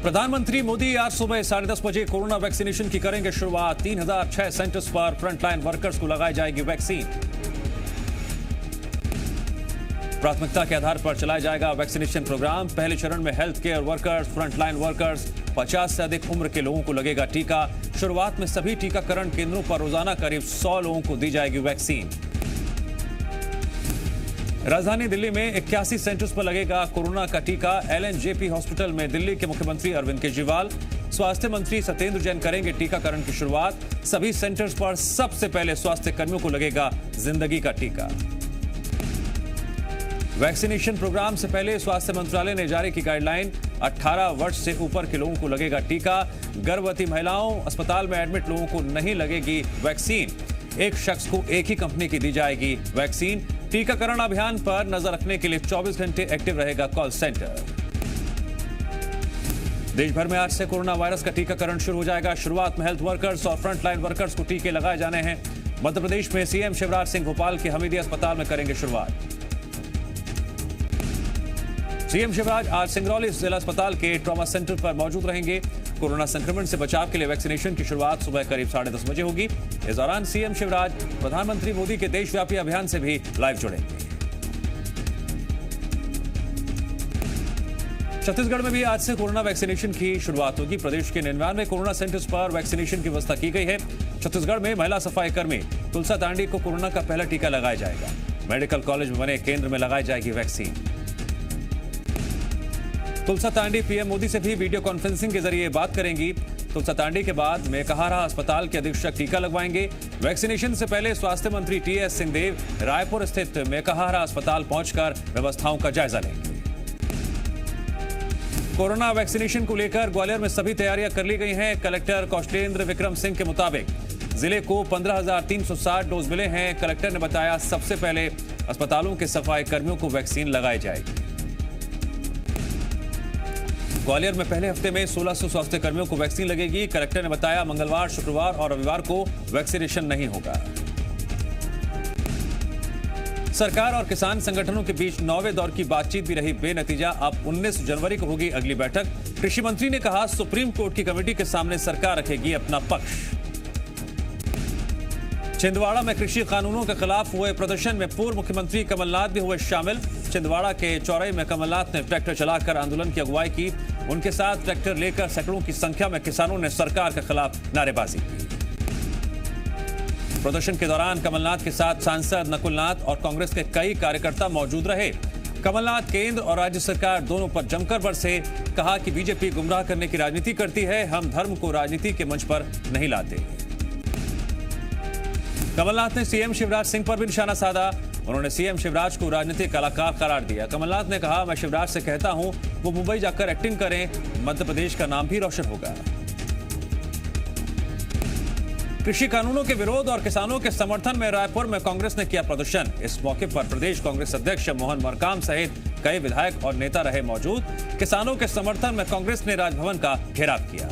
प्रधानमंत्री मोदी आज सुबह 10:30 बजे कोरोना वैक्सीनेशन की करेंगे शुरुआत। 3006 सेंटर्स पर फ्रंटलाइन वर्कर्स को लगाई जाएगी वैक्सीन। प्राथमिकता के आधार पर चलाया जाएगा वैक्सीनेशन प्रोग्राम। पहले चरण में health care workers, frontline workers, 50 से अधिक उम्र के लोगों को लगेगा टीका। शुरुआत में सभी टीकाकरण केंद्रों पर रोजाना करीब 100 लोगों को दी जाएगी वैक्सीन। राजधानी दिल्ली में 81 सेंटर्स पर लगेगा कोरोना का टीका। एलएनजेपी हॉस्पिटल में दिल्ली के मुख्यमंत्री अरविंद केजरीवाल, स्वास्थ्य मंत्री सत्येंद्र जैन करेंगे टीकाकरण की शुरुआत। सभी सेंटर्स पर सबसे पहले स्वास्थ्य कर्मियों को लगेगा जिंदगी का टीका। वैक्सीनेशन प्रोग्राम से पहले स्वास्थ्य मंत्रालय ने जारी की गाइडलाइन। 18 वर्ष से ऊपर के लोगों को लगेगा टीका। गर्भवती महिलाओं, अस्पताल में एडमिट लोगों को नहीं लगेगी वैक्सीन। एक शख्स को एक ही कंपनी की दी जाएगी वैक्सीन। टीकाकरण अभियान पर नजर रखने के लिए 24 घंटे एक्टिव रहेगा कॉल सेंटर। देश भर में आज से कोरोना वायरस का टीकाकरण शुरू हो जाएगा। शुरुआत में हेल्थ वर्कर्स और फ्रंटलाइन वर्कर्स को टीके लगाए जाने हैं। मध्य प्रदेश में सीएम शिवराज सिंह भोपाल के हमीदिया अस्पताल में करेंगे शुरुआत। सीएम शिवराज आज सिंगरौली जिला अस्पताल के ट्रॉमा सेंटर पर मौजूद रहेंगे। कोरोना संक्रमण से बचाव के लिए वैक्सीनेशन की शुरुआत सुबह करीब 10:30 बजे होगी। इस दौरान सीएम शिवराज प्रधानमंत्री मोदी के देशव्यापी अभियान से भी लाइव जुड़ेंगे। छत्तीसगढ़ में भी आज से कोरोना वैक्सीनेशन की शुरुआत होगी। प्रदेश के 99 कोरोना सेंटर्स पर वैक्सीनेशन की व्यवस्था की गई है। छत्तीसगढ़ में महिला सफाई कर्मी तुलसा तांडी को कोरोना का पहला टीका लगाया जाएगा। मेडिकल कॉलेज में बने केंद्र में लगाई जाएगी वैक्सीन। तुलसा तांडी पीएम मोदी से भी वीडियो कॉन्फ्रेंसिंग के जरिए बात करेंगी। तुलसा तांडी के बाद मेकाहारा अस्पताल के अधीक्षक टीका लगवाएंगे। वैक्सीनेशन से पहले स्वास्थ्य मंत्री टीएस सिंहदेव रायपुर स्थित मेकाहारा अस्पताल पहुंचकर व्यवस्थाओं का जायजा लेंगे। कोरोना वैक्सीनेशन को लेकर ग्वालियर में सभी तैयारियां कर ली गई हैं। कलेक्टर कौशलेंद्र विक्रम सिंह के मुताबिक जिले को 15,360 डोज मिले हैं। कलेक्टर ने बताया सबसे पहले अस्पतालों के सफाई कर्मियों को वैक्सीन लगाई जाएगी। ग्वालियर में पहले हफ्ते में 1600 स्वास्थ्य कर्मियों को वैक्सीन लगेगी। कलेक्टर ने बताया मंगलवार, शुक्रवार और रविवार को वैक्सीनेशन नहीं होगा। सरकार और किसान संगठनों के बीच 9वें दौर की बातचीत भी रही बेनतीजा। अब 19 जनवरी को होगी अगली बैठक। कृषि मंत्री ने कहा सुप्रीम कोर्ट की कमेटी के सामने सरकार रखेगी अपना पक्ष। छिंदवाड़ा में कृषि कानूनों के खिलाफ हुए प्रदर्शन में पूर्व मुख्यमंत्री कमलनाथ भी हुए शामिल। छिंदवाड़ा के चौराहे में कमलनाथ ने ट्रैक्टर चलाकर आंदोलन की अगुवाई की। उनके साथ ट्रैक्टर लेकर सैकड़ों की संख्या में किसानों ने सरकार के खिलाफ नारेबाजी की। प्रदर्शन के दौरान कमलनाथ के साथ सांसद नकुलनाथ और कांग्रेस के कई कार्यकर्ता मौजूद रहे। कमलनाथ केंद्र और राज्य सरकार दोनों पर जमकर बरसे। कहा कि बीजेपी गुमराह करने की राजनीति करती है, हम धर्म को राजनीति के मंच पर नहीं लाते। कमलनाथ ने सीएम शिवराज सिंह पर भी निशाना साधा। उन्होंने सीएम शिवराज को राजनीतिक कलाकार करार दिया। कमलनाथ ने कहा मैं शिवराज से कहता हूं वो मुंबई जाकर एक्टिंग करें, मध्य प्रदेश का नाम भी रोशन होगा। कृषि कानूनों के विरोध और किसानों के समर्थन में रायपुर में कांग्रेस ने किया प्रदर्शन। इस मौके पर प्रदेश कांग्रेस अध्यक्ष मोहन मरकाम सहित कई विधायक और नेता रहे मौजूद। किसानों के समर्थन में कांग्रेस ने राजभवन का घेराव किया।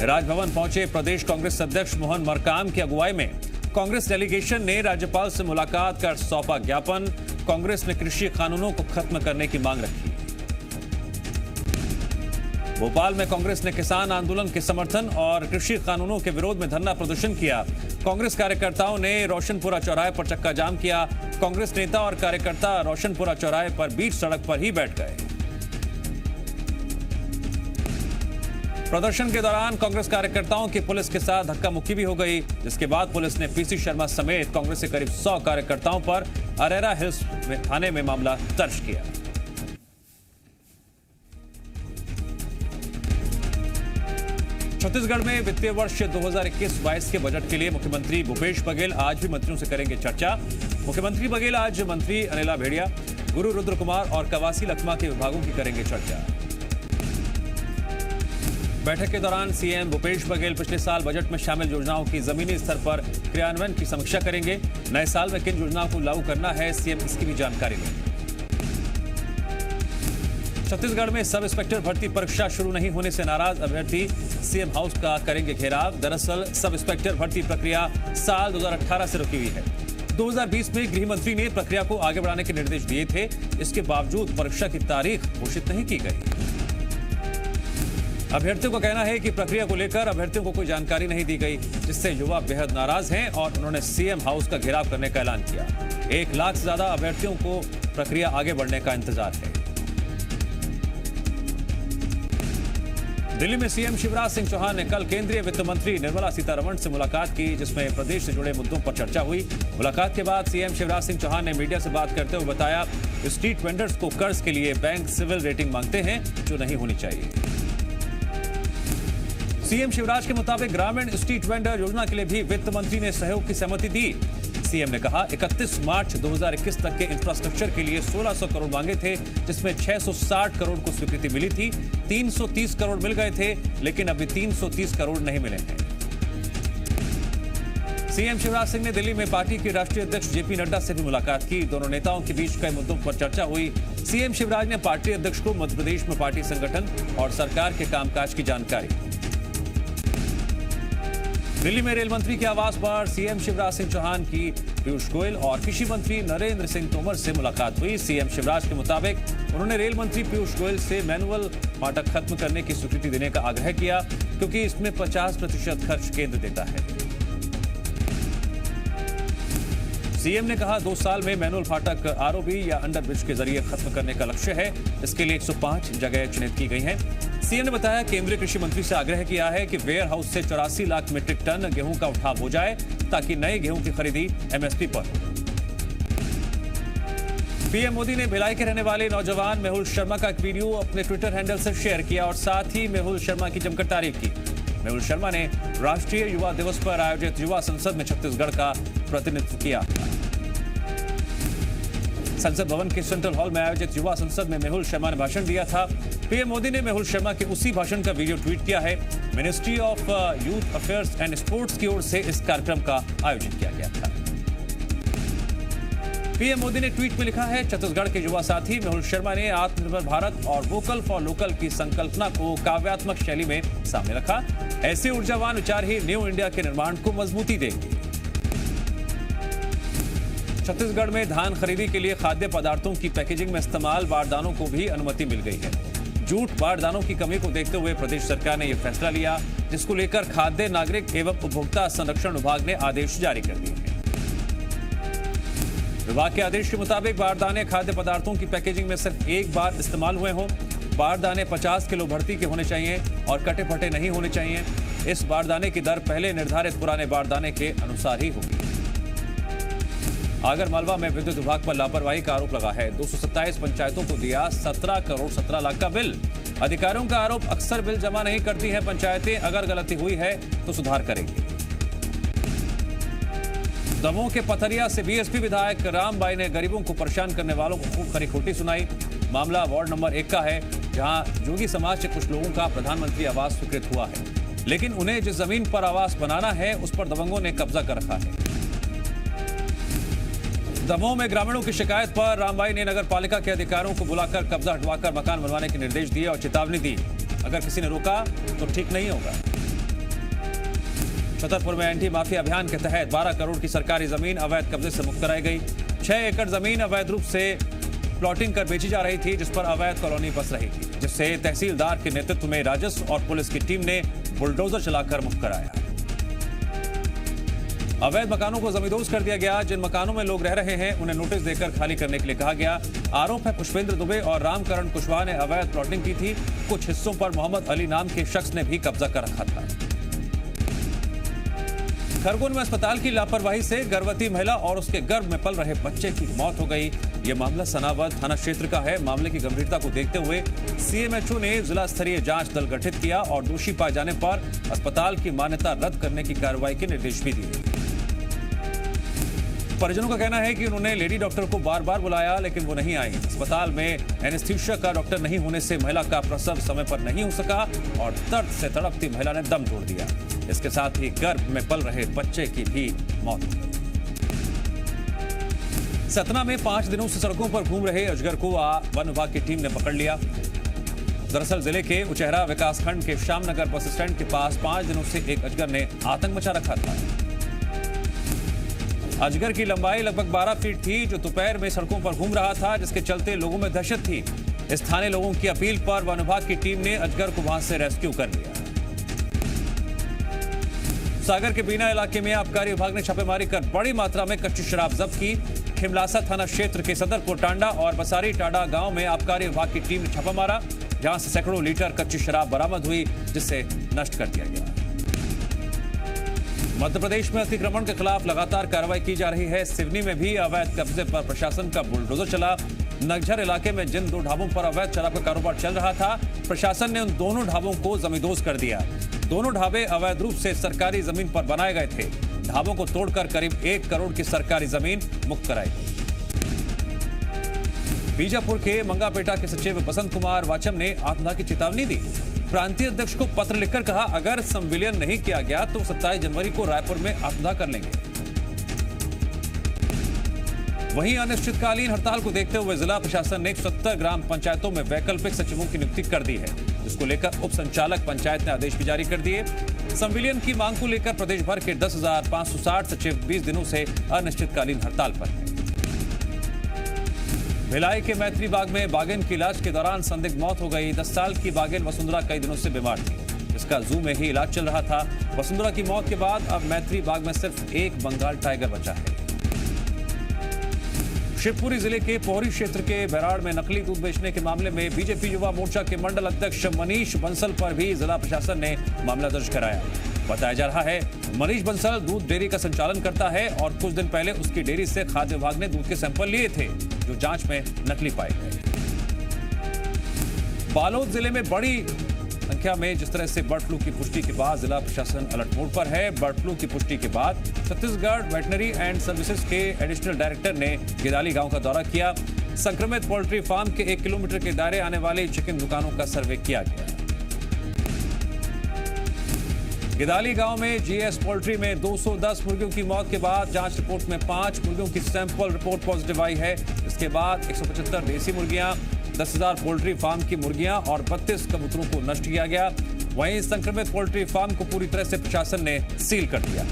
राजभवन पहुंचे प्रदेश कांग्रेस अध्यक्ष मोहन मरकाम की अगुवाई में कांग्रेस डेलीगेशन ने राज्यपाल से मुलाकात कर सौंपा ज्ञापन। कांग्रेस ने कृषि कानूनों को खत्म करने की मांग रखी। भोपाल में कांग्रेस ने किसान आंदोलन के समर्थन और कृषि कानूनों के विरोध में धरना प्रदर्शन किया। कांग्रेस कार्यकर्ताओं ने रोशनपुरा चौराहे पर चक्का जाम किया। कांग्रेस नेता और कार्यकर्ता रोशनपुरा चौराहे पर बीच सड़क पर ही बैठ गए। प्रदर्शन के दौरान कांग्रेस कार्यकर्ताओं की पुलिस के साथ धक्का मुक्की भी हो गई, जिसके बाद पुलिस ने पीसी शर्मा समेत कांग्रेस के करीब 100 कार्यकर्ताओं पर अरेरा हिल्स थाने में मामला दर्ज किया। छत्तीसगढ़ में वित्तीय वर्ष 2021-22 के बजट के लिए मुख्यमंत्री भूपेश बघेल आज भी मंत्रियों से करेंगे चर्चा। मुख्यमंत्री बघेल आज मंत्री अनिला भेड़िया, गुरु रुद्र कुमार और कवासी लखमा के विभागों की करेंगे चर्चा। बैठक के दौरान सीएम भूपेश बघेल पिछले साल बजट में शामिल योजनाओं की जमीनी स्तर पर क्रियान्वयन की समीक्षा करेंगे। नए साल में किन योजनाओं को लागू करना है, सीएम इसकी भी जानकारी लेंगे। छत्तीसगढ़ में सब इंस्पेक्टर भर्ती परीक्षा शुरू नहीं होने से नाराज अभ्यर्थी सीएम हाउस का करेंगे घेराव। दरअसल सब इंस्पेक्टर भर्ती प्रक्रिया साल 2018 से रुकी हुई है। 2020 में गृह मंत्री ने प्रक्रिया को आगे बढ़ाने के निर्देश दिए थे। इसके बावजूद परीक्षा की तारीख घोषित नहीं की गई। अभ्यर्थियों का कहना है कि प्रक्रिया को लेकर अभ्यर्थियों को कोई जानकारी नहीं दी गई, जिससे युवा बेहद नाराज हैं और उन्होंने सीएम हाउस का घेराव करने का ऐलान किया। 1 लाख से ज्यादा अभ्यर्थियों को प्रक्रिया आगे बढ़ने का इंतजार है। दिल्ली में सीएम शिवराज सिंह चौहान ने कल केंद्रीय वित्त मंत्री निर्मला सीतारमण से मुलाकात की, जिसमें प्रदेश से जुड़े मुद्दों पर चर्चा हुई। मुलाकात के बाद सीएम शिवराज सिंह चौहान ने मीडिया से बात करते हुए बताया, स्ट्रीट वेंडर्स को कर्ज के लिए बैंक सिविल रेटिंग मांगते हैं, जो नहीं होनी चाहिए। सीएम शिवराज के मुताबिक ग्रामीण स्ट्रीट वेंडर योजना के लिए भी वित्त मंत्री ने सहयोग की सहमति दी। सीएम ने कहा, 31 मार्च 2021 तक के इंफ्रास्ट्रक्चर के लिए 1600 करोड़ मांगे थे, जिसमें 660 करोड़ को स्वीकृति मिली थी। 330 करोड़ मिल गए थे, लेकिन अभी 330 करोड़ नहीं मिले हैं। सीएम शिवराज सिंह ने दिल्ली में पार्टी के राष्ट्रीय अध्यक्ष जेपी नड्डा से भी मुलाकात की। दोनों नेताओं के बीच कई मुद्दों पर चर्चा हुई। सीएम शिवराज ने पार्टी अध्यक्ष को मध्य प्रदेश में पार्टी संगठन और सरकार के कामकाज की जानकारी। दिल्ली में रेल मंत्री के आवास पर सीएम शिवराज सिंह चौहान की पीयूष गोयल और कृषि मंत्री नरेंद्र सिंह तोमर से मुलाकात हुई। सीएम शिवराज के मुताबिक उन्होंने रेल मंत्री पीयूष गोयल से मैनुअल फाटक खत्म करने की स्वीकृति देने का आग्रह किया, क्योंकि इसमें 50% खर्च केंद्र देता है। सीएम ने कहा, 2 साल में मैनुअल फाटक आरओबी या अंडर ब्रिज के जरिए खत्म करने का लक्ष्य है। इसके लिए 105 जगह चिन्हित की गई हैं। सीएम ने बताया, केंद्रीय कृषि मंत्री से आग्रह किया है कि वेयर हाउस से 84 लाख मीट्रिक टन गेहूं का उठाव हो जाए, ताकि नए गेहूं की खरीदी एमएसपी पर हो। पीएम मोदी ने भिलाई के रहने वाले नौजवान मेहुल शर्मा का एक वीडियो अपने ट्विटर हैंडल से शेयर किया और साथ ही मेहुल शर्मा की जमकर तारीफ की। मेहुल शर्मा ने राष्ट्रीय युवा दिवस पर आयोजित युवा संसद में छत्तीसगढ़ का प्रतिनिधित्व किया। संसद भवन के सेंट्रल हॉल में आयोजित युवा संसद में मेहुल शर्मा ने भाषण दिया था। पीएम मोदी ने मेहुल शर्मा के उसी भाषण का वीडियो ट्वीट किया है। Ministry of youth affairs and sports की ओर से इस कार्यक्रम का आयोजन किया गया था। पीएम मोदी ने ट्वीट में लिखा है, छत्तीसगढ़ के युवा साथी मेहुल शर्मा ने आत्मनिर्भर भारत और वोकल फॉर लोकल की संकल्पना को काव्यात्मक शैली में सामने रखा। ऐसे ऊर्जावान विचार ही न्यू इंडिया के निर्माण को मजबूती देंगे। छत्तीसगढ़ में धान खरीदी के लिए खाद्य पदार्थों की पैकेजिंग में इस्तेमाल बारदानों को भी अनुमति मिल गई है। जूट बारदानों की कमी को देखते हुए प्रदेश सरकार ने यह फैसला लिया, जिसको लेकर खाद्य नागरिक एवं उपभोक्ता संरक्षण विभाग ने आदेश जारी कर दिए हैं। विभाग के आदेश के मुताबिक बारदाने खाद्य पदार्थों की पैकेजिंग में सिर्फ एक बार इस्तेमाल हुए हों। बारदाने 50 किलो भर्ती के होने चाहिए और कटे फटे नहीं होने चाहिए। इस बारदाने की दर पहले निर्धारित पुराने बारदाने के अनुसार ही होगी। आगर मालवा में विद्युत विभाग पर लापरवाही का आरोप लगा है। 227 पंचायतों को दिया 17 करोड़ 17 लाख का बिल। अधिकारियों का आरोप, अक्सर बिल जमा नहीं करती हैं पंचायतें, अगर गलती हुई है तो सुधार करेंगे। दमोह के पथरिया से बीएसपी विधायक रामबाई ने गरीबों को परेशान करने वालों को खूब खरी खोटी सुनाई। मामला वार्ड नंबर 1 का है, जहां जोगी समाज के कुछ लोगों का प्रधानमंत्री आवास स्वीकृत हुआ है, लेकिन उन्हें जिस जमीन पर आवास बनाना है उस पर दबंगों ने कब्जा कर रखा है। दमोह में ग्रामीणों की शिकायत पर रामबाई ने नगर पालिका के अधिकारियों को बुलाकर कब्जा हटवाकर मकान बनवाने के निर्देश दिए और चेतावनी दी, अगर किसी ने रोका तो ठीक नहीं होगा। छतरपुर में एंटी माफिया अभियान के तहत 12 करोड़ की सरकारी जमीन अवैध कब्जे से मुक्त कराई गई। 6 एकड़ जमीन अवैध रूप से प्लॉटिंग कर बेची जा रही थी, जिस पर अवैध कॉलोनी बस रही थी, जिससे तहसीलदार के नेतृत्व में राजस्व और पुलिस की टीम ने बुलडोजर चलाकर मुक्त कराया। अवैध मकानों को जमींदोज कर दिया गया। जिन मकानों में लोग रह रहे हैं उन्हें नोटिस देकर खाली करने के लिए कहा गया। आरोप है, पुष्पेंद्र दुबे और रामकरण कुशवाहा ने अवैध प्लॉटिंग की थी। कुछ हिस्सों पर मोहम्मद अली नाम के शख्स ने भी कब्जा कर रखा था। खरगोन में अस्पताल की लापरवाही से गर्भवती महिला और उसके गर्भ में पल रहे बच्चे की मौत हो गई। यह मामला सनावद थाना क्षेत्र का है। मामले की गंभीरता को देखते हुए सीएमएचओ ने जिला स्तरीय जांच दल गठित किया और दोषी पाए जाने पर अस्पताल की मान्यता रद्द करने की कार्रवाई के निर्देश भी दिए। परिजनों का कहना है कि उन्होंने लेडी डॉक्टर को बार बार बुलाया, लेकिन वो नहीं आई। अस्पताल में एनेस्थीसिया का डॉक्टर नहीं होने से महिला का प्रसव समय पर नहीं हो सका और दर्द से तड़पती महिला ने दम तोड़ दिया। इसके साथ ही गर्भ में पल रहे बच्चे की भी मौत हो गई। सतना में 5 दिनों से सड़कों पर घूम रहे अजगर को वन विभाग की टीम ने पकड़ लिया। दरअसल जिले के उचेहरा विकासखंड के श्यामनगर बस स्टैंड के पास 5 दिनों से एक अजगर ने आतंक मचा रखा था। अजगर की लंबाई लगभग 12 फीट थी, जो दोपहर में सड़कों पर घूम रहा था, जिसके चलते लोगों में दहशत थी। स्थानीय लोगों की अपील पर वन विभाग की टीम ने अजगर को वहां से रेस्क्यू कर लिया। सागर के बीना इलाके में आबकारी विभाग ने छापेमारी कर बड़ी मात्रा में कच्ची शराब जब्त की। खिमलासा थाना क्षेत्र के सदरपुर टांडा और बसारी टांडा गांव में आबकारी विभाग की टीम ने छापा मारा, जहां से सैकड़ों लीटर कच्ची शराब बरामद हुई, जिसे नष्ट कर दिया गया। मध्य प्रदेश में अतिक्रमण के खिलाफ लगातार कार्रवाई की जा रही है। सिवनी में भी अवैध कब्जे पर प्रशासन का बुलडोजर चला। नगझर इलाके में जिन 2 ढाबों पर अवैध शराब का कारोबार चल रहा था, प्रशासन ने उन दोनों ढाबों को जमींदोज कर दिया। दोनों ढाबे अवैध रूप से सरकारी जमीन पर बनाए गए थे। ढाबों को तोड़कर करीब 1 करोड़ की सरकारी जमीन मुक्त कराई गई। बीजापुर के मंगापेटा के सचिव बसंत कुमार वाचम ने आत्मदाह की चेतावनी दी। प्रांतीय अध्यक्ष को पत्र लिखकर कहा, अगर संविलियन नहीं किया गया तो 27 जनवरी को रायपुर में आत्मदाह कर लेंगे। वहीं अनिश्चितकालीन हड़ताल को देखते हुए जिला प्रशासन ने 70 ग्राम पंचायतों में वैकल्पिक सचिवों की नियुक्ति कर दी है, जिसको लेकर उप संचालक पंचायत ने आदेश भी जारी कर दिए। संविलियन की मांग को लेकर प्रदेश भर के 10,560 सचिव 20 दिनों से अनिश्चितकालीन हड़ताल पर हैं। भिलाई के मैत्री बाग में बाघिन की इलाज के दौरान संदिग्ध मौत हो गई। 10 साल की बाघिन वसुंधरा कई दिनों से बीमार थी, जिसका जू में ही इलाज चल रहा था। वसुंधरा की मौत के बाद अब मैत्री बाग में सिर्फ एक बंगाल टाइगर बचा है। शिवपुरी जिले के पोहरी क्षेत्र के बैराड़ में नकली दूध बेचने के मामले में बीजेपी युवा मोर्चा के मंडल अध्यक्ष मनीष बंसल पर भी जिला प्रशासन ने मामला दर्ज कराया। बताया जा रहा है, मनीष बंसल दूध डेयरी का संचालन करता है और कुछ दिन पहले उसकी डेयरी से खाद्य विभाग ने दूध के सैंपल लिए थे, जो जांच में नकली पाए गए। बालोद जिले में बड़ी संख्या में जिस तरह से बर्ड फ्लू की पुष्टि के बाद जिला प्रशासन अलर्ट मोड पर है। बर्ड फ्लू की पुष्टि के बाद छत्तीसगढ़ वेटनरी एंड सर्विसेज के एडिशनल डायरेक्टर ने गिदाली गांव का दौरा किया। संक्रमित पोल्ट्री फार्म के 1 किलोमीटर के दायरे आने वाली चिकन दुकानों का सर्वे किया गया। गिदाली गांव में जीएस पोल्ट्री में 210 मुर्गियों की मौत के बाद जांच रिपोर्ट में 5 मुर्गियों की सैंपल रिपोर्ट पॉजिटिव आई है। इसके बाद 175 देसी मुर्गियां, 10,000 पोल्ट्री फार्म की मुर्गियां और 32 कबूतरों को नष्ट किया गया। वहीं संक्रमित पोल्ट्री फार्म को पूरी तरह से प्रशासन ने सील कर दिया।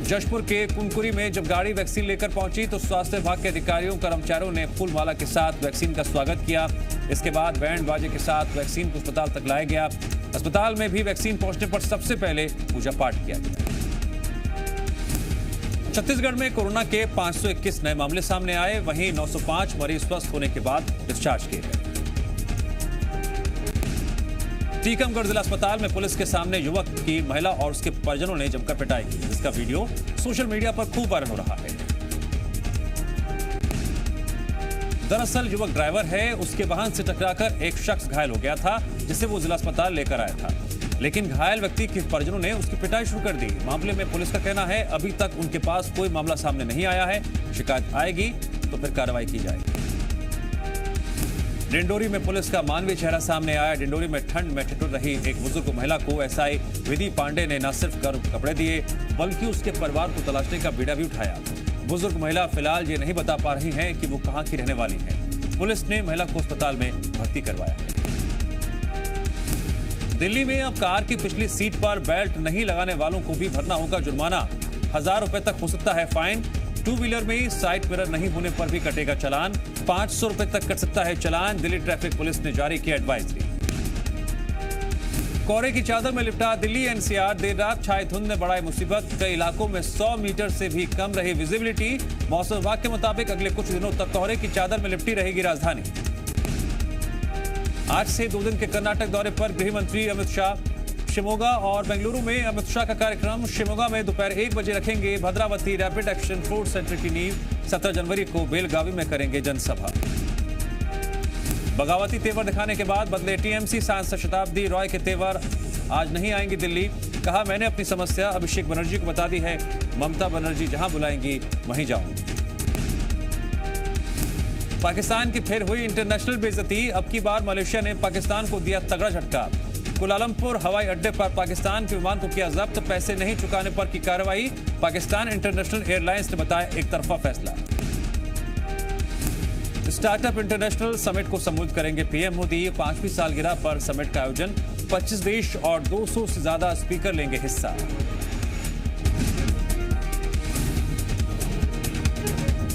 जशपुर के कुनकुरी में जब गाड़ी वैक्सीन लेकर पहुंची तो स्वास्थ्य विभाग के अधिकारियों कर्मचारियों ने फूलमाला के साथ वैक्सीन का स्वागत किया। इसके बाद बैंड बाजे के साथ वैक्सीन को अस्पताल तक लाया गया। अस्पताल में भी वैक्सीन पहुंचने पर सबसे पहले पूजा पाठ किया गया। छत्तीसगढ़ में कोरोना के 521 नए मामले सामने आए, वहीं 905 मरीज स्वस्थ होने के बाद डिस्चार्ज किए गए। टीकमगढ़ जिला अस्पताल में पुलिस के सामने युवक की महिला और उसके परिजनों ने जमकर पिटाई की, जिसका वीडियो सोशल मीडिया पर खूब वायरल हो रहा है। दरअसल युवक ड्राइवर है, उसके वाहन से टकराकर एक शख्स घायल हो गया था, जिसे वो जिला अस्पताल लेकर आया था, लेकिन घायल व्यक्ति के परिजनों ने उसकी पिटाई शुरू कर दी। मामले में पुलिस का कहना है अभी तक उनके पास कोई मामला सामने नहीं आया है। शिकायत आएगी तो फिर कार्रवाई की जाएगी। डिंडोरी में पुलिस का मानवीय चेहरा सामने आया। डिंडोरी में ठंड में ठिठुर रही एक बुजुर्ग महिला को एसआई विधि पांडे ने न सिर्फ गर्म कपड़े दिए, बल्कि उसके परिवार को तलाशने का बीड़ा भी उठाया। बुजुर्ग महिला फिलहाल ये नहीं बता पा रही हैं कि वो कहां की रहने वाली है। पुलिस ने महिला को अस्पताल में भर्ती करवाया है। दिल्ली में अब कार की पिछली सीट पर बेल्ट नहीं लगाने वालों को भी भरना होगा जुर्माना। 1000 रुपए तक हो सकता है फाइन। 2 व्हीलर में साइड मिरर नहीं होने पर भी कटेगा चालान। 500 रुपए तक कट सकता है चालान। दिल्ली ट्रैफिक पुलिस ने जारी की एडवाइजरी। कोहरे की चादर में लिपटा दिल्ली एनसीआर। देर रात छाई धुंध ने बढ़ाई मुसीबत। कई इलाकों में 100 मीटर से भी कम रही विजिबिलिटी। मौसम विभाग के मुताबिक अगले कुछ दिनों तक कोहरे की चादर में लिपटी रहेगी राजधानी। आज से 2 दिन के कर्नाटक दौरे पर गृह मंत्री अमित शाह। शिमोगा और बेंगलुरु में अमित शाह का कार्यक्रम। शिमोगा में दोपहर 1 बजे रखेंगे Bhadravati rapid action force centre की नींव। 17 जनवरी को बेलगावी में करेंगे जनसभा। बगावती तेवर दिखाने के बाद बदले टीएमसी सांसद शताब्दी रॉय के तेवर। आज नहीं आएंगी दिल्ली। कहा मैंने अपनी समस्या अभिषेक बनर्जी को बता दी है। ममता बनर्जी जहां बुलाएंगी वहीं जाऊंगी। पाकिस्तान की फिर हुई इंटरनेशनल बेइज्जती। अब की बार मलेशिया ने पाकिस्तान को दिया तगड़ा झटका। कुलालमपुर हवाई अड्डे पर पाकिस्तान के विमान को किया जब्त। पैसे नहीं चुकाने पर की कार्रवाई। पाकिस्तान इंटरनेशनल एयरलाइंस ने बताया एक तरफा फैसला। स्टार्टअप इंटरनेशनल समिट को संबोधित करेंगे पीएम मोदी। 5वीं सालगिरह पर समिट का आयोजन। 25 देश और 200 से ज्यादा स्पीकर लेंगे हिस्सा।